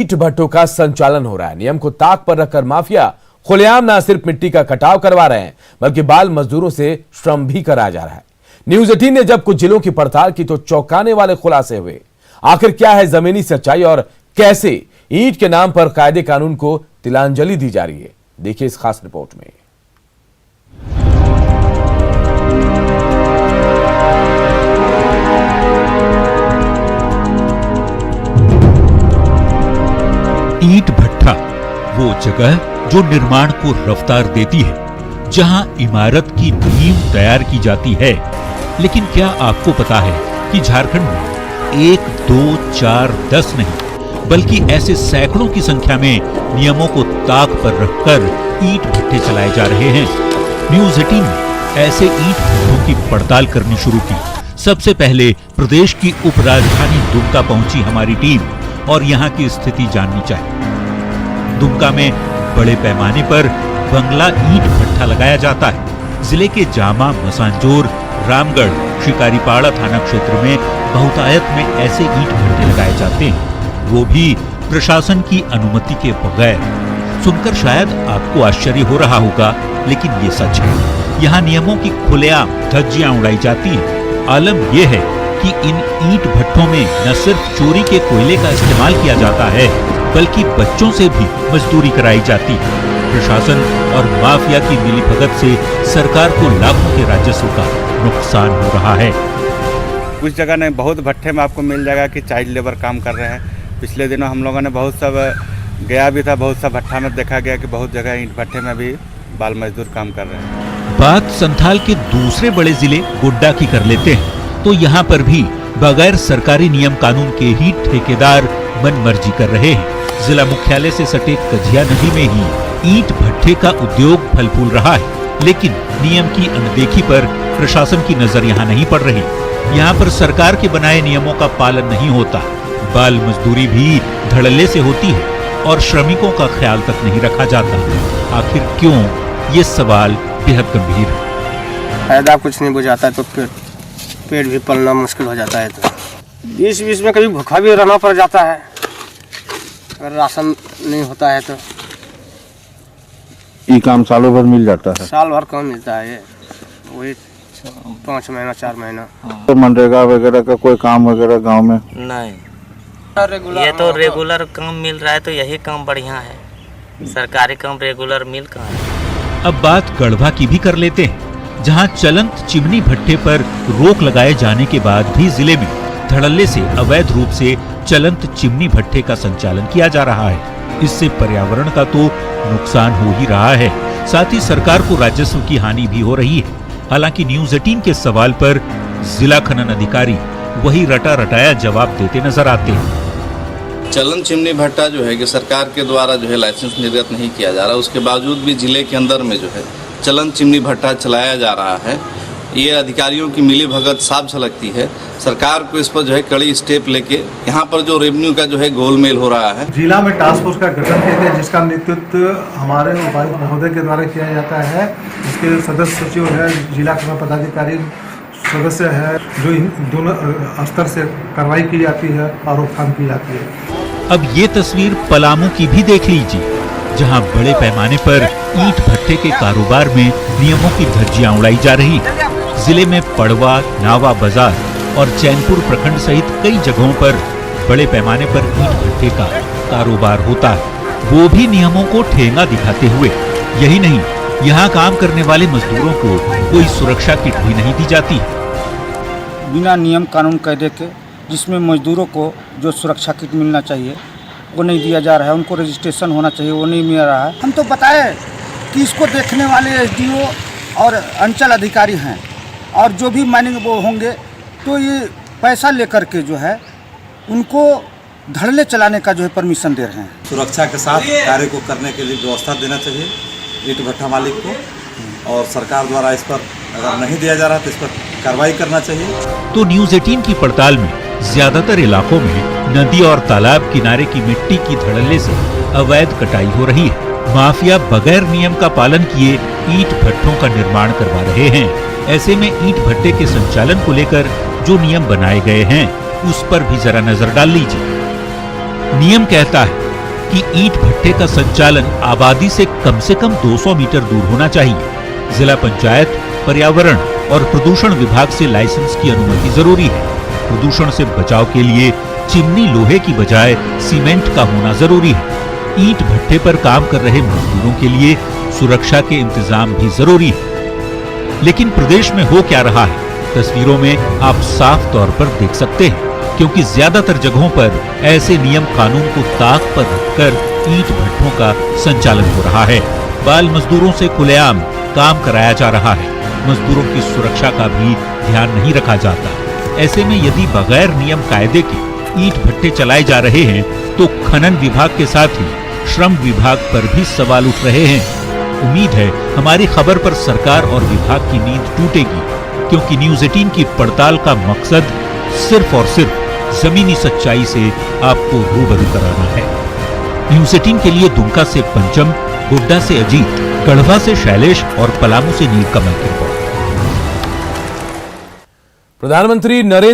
ईंट भट्टों का संचालन हो रहा है। नियम को ताक पर रखकर माफिया खुलेआम न सिर्फ मिट्टी का कटाव करवा रहे हैं बल्कि बाल मजदूरों से श्रम भी कराया जा रहा है। न्यूज 18 ने जब कुछ जिलों की पड़ताल की तो चौंकाने वाले खुलासे हुए। आखिर क्या है जमीनी सच्चाई और कैसे ईंट के नाम पर कायदे कानून को तिलांजलि दी जा रही है, देखिए इस खास रिपोर्ट में। ईंट भट्ठा वो जगह जो निर्माण को रफ्तार देती है, जहां इमारत की नींव तैयार की जाती है। लेकिन क्या आपको पता है कि झारखंड में 1, 2, 4, 10 नहीं बल्कि ऐसे सैकड़ों की संख्या में नियमों को ताक पर रखकर ईंट भट्ठे चलाए जा रहे हैं। न्यूज 18 ने ऐसे ईंट भट्टों की पड़ताल करनी शुरू की। सबसे पहले प्रदेश की उपराजधानी दुमका पहुंची हमारी टीम और यहाँ की स्थिति जाननी चाहिए। दुमका में बड़े पैमाने पर बंगला ईंट भट्ठा लगाया जाता है। जिले के जामा, मसांजोर, रामगढ़, शिकारीपाड़ा थाना क्षेत्र में बहुतायत में ऐसे ईंट भट्ठे लगाए जाते हैं, वो भी प्रशासन की अनुमति के बगैर। सुनकर शायद आपको आश्चर्य हो रहा होगा, लेकिन ये सच है। यहाँ नियमों की खुलेआम धज्जियां उड़ाई जाती है। आलम यह है कि इन ईंट भट्ठों में न सिर्फ चोरी के कोयले का इस्तेमाल किया जाता है बल्कि बच्चों से भी मजदूरी कराई जाती है। प्रशासन और माफिया की मिलीभगत से सरकार को लाखों के राजस्व का नुकसान हो रहा है। कुछ जगह ने बहुत भट्ठे में आपको मिल जाएगा कि चाइल्ड लेबर काम कर रहे हैं। पिछले दिनों हम लोगों ने बहुत सब गया भी था, बहुत सा भट्ठा में देखा गया कि बहुत जगह ईंट भट्ठे में भी बाल मजदूर काम कर रहे हैं। बात संथाल के दूसरे बड़े जिले गोड्डा की कर लेते हैं तो यहाँ पर भी बगैर सरकारी नियम कानून के ही ठेकेदार मनमर्जी कर रहे हैं। जिला मुख्यालय से सटे कझिया नदी में ही ईंट भट्ठे का उद्योग फल फूल रहा है, लेकिन नियम की अनदेखी पर प्रशासन की नजर यहाँ नहीं पड़ रही। यहाँ पर सरकार के बनाए नियमों का पालन नहीं होता, बाल मजदूरी भी धड़ल्ले से होती है और श्रमिकों का ख्याल तक नहीं रखा जाता। आखिर क्यों, ये सवाल बेहद गंभीर है। फायदा कुछ नहीं बुझाता है तो पेट भी पलना मुश्किल हो जाता है। तो बीच में कभी भूखा भी रहना पड़ जाता है अगर राशन नहीं होता है तो। ये काम सालों भर मिल जाता है? साल भर कम मिलता है, ये वही 5 महीना 4 महीना। तो मनरेगा वगैरह का कोई काम वगैरह गांव में नहीं, ये तो रेगुलर काम मिल रहा है तो यही काम बढ़िया है। सरकारी काम रेगुलर मिल कहाँ है। अब बात गढ़वा की भी कर लेते हैं, जहां चलंत चिमनी भट्ठे पर रोक लगाए जाने के बाद भी जिले में धड़ल्ले से अवैध रूप से चलंत चिमनी भट्ठे का संचालन किया जा रहा है। इससे पर्यावरण का तो नुकसान हो ही रहा है, साथ ही सरकार को राजस्व की हानि भी हो रही है। हालांकि न्यूज 18 के सवाल पर जिला खनन अधिकारी वही रटा रटाया जवाब देते नजर आते हैं। चलन चिमनी भट्टा जो है कि सरकार के द्वारा जो है लाइसेंस निर्गत नहीं किया जा रहा, उसके बावजूद भी जिले के अंदर में जो है चलन चिमनी भट्टा चलाया जा रहा है। ये अधिकारियों की मिलीभगत साफ झलकती है। सरकार को इस पर जो है कड़ी स्टेप लेके यहाँ पर जो रेवेन्यू का जो है गोलमेल हो रहा है। जिला में टास्क फोर्स का गठन किया गया, जिसका नेतृत्व हमारे उपायुक्त महोदय के द्वारा किया जाता है। इसके सदस्य सचिव है, जिला पदाधिकारी सदस्य है, जो इन दोनों स्तर से कार्रवाई की जाती है और रोकथाम की जाती है। अब ये तस्वीर पलामू की भी देख लीजिए, जहां बड़े पैमाने पर ईंट भट्ठे के कारोबार में नियमों की धज्जियां उड़ाई जा रही है। जिले में पड़वा, नावा बाजार और चैनपुर प्रखंड सहित कई जगहों पर बड़े पैमाने पर ईंट भट्ठे का कारोबार होता है, वो भी नियमों को ठेंगा दिखाते हुए। यही नहीं, यहाँ काम करने वाले मजदूरों को कोई सुरक्षा किट भी नहीं दी जाती। बिना नियम कानून कायदे के जिसमें मजदूरों को जो सुरक्षा किट मिलना चाहिए वो नहीं दिया जा रहा है, उनको रजिस्ट्रेशन होना चाहिए वो नहीं मिल रहा है। हम तो बताए कि इसको देखने वाले SDO और अंचल अधिकारी हैं और जो भी माइनिंग वो होंगे तो ये पैसा लेकर के जो है उनको धड़ल्ले चलाने का जो है परमिशन दे रहे हैं। सुरक्षा के साथ कार्य को करने के लिए व्यवस्था देना चाहिए ईंट भट्ठा मालिक को, और सरकार द्वारा इस पर अगर नहीं दिया जा रहा तो इस पर कार्रवाई करना चाहिए। तो न्यूज 18 की पड़ताल में ज्यादातर इलाकों में नदी और तालाब किनारे की मिट्टी की धड़ल्ले से अवैध कटाई हो रही है। माफिया बगैर नियम का पालन किए ईंट भट्ठों का निर्माण करवा रहे हैं। ऐसे में ईंट भट्ठे के संचालन को लेकर जो नियम बनाए गए हैं उस पर भी जरा नजर डाल लीजिए। नियम कहता है कि ईंट भट्टे का संचालन आबादी से कम 200 मीटर दूर होना चाहिए। जिला पंचायत, पर्यावरण और प्रदूषण विभाग से लाइसेंस की अनुमति जरूरी है। प्रदूषण से बचाव के लिए चिमनी लोहे की बजाय सीमेंट का होना जरूरी है। ईंट भट्टे पर काम कर रहे मजदूरों के लिए सुरक्षा के इंतजाम भी जरूरी है। लेकिन प्रदेश में हो क्या रहा है, तस्वीरों में आप साफ तौर पर देख सकते हैं, क्योंकि ज्यादातर जगहों पर ऐसे नियम कानून को ताक पर रखकर ईंट भट्टों का संचालन हो रहा है। बाल मजदूरों से खुलेआम काम कराया जा रहा है। मजदूरों की सुरक्षा का भी ध्यान नहीं रखा जाता। ऐसे में यदि बगैर नियम कायदे के ईंट भट्टे चलाए जा रहे हैं तो खनन विभाग के साथ ही श्रम विभाग पर भी सवाल उठ रहे हैं। उम्मीद है हमारी खबर पर सरकार और विभाग की नींद टूटेगी, क्योंकि न्यूज़ 18 की पड़ताल का मकसद सिर्फ और सिर्फ जमीनी सच्चाई से आपको रूबरू कराना है। न्यूज़ 18 के लिए दुमका से पंचम, गोड्डा से अजीत, गढ़वा से शैलेश और पलामू से नीलकमल की रिपोर्ट। प्रधानमंत्री नरेंद्र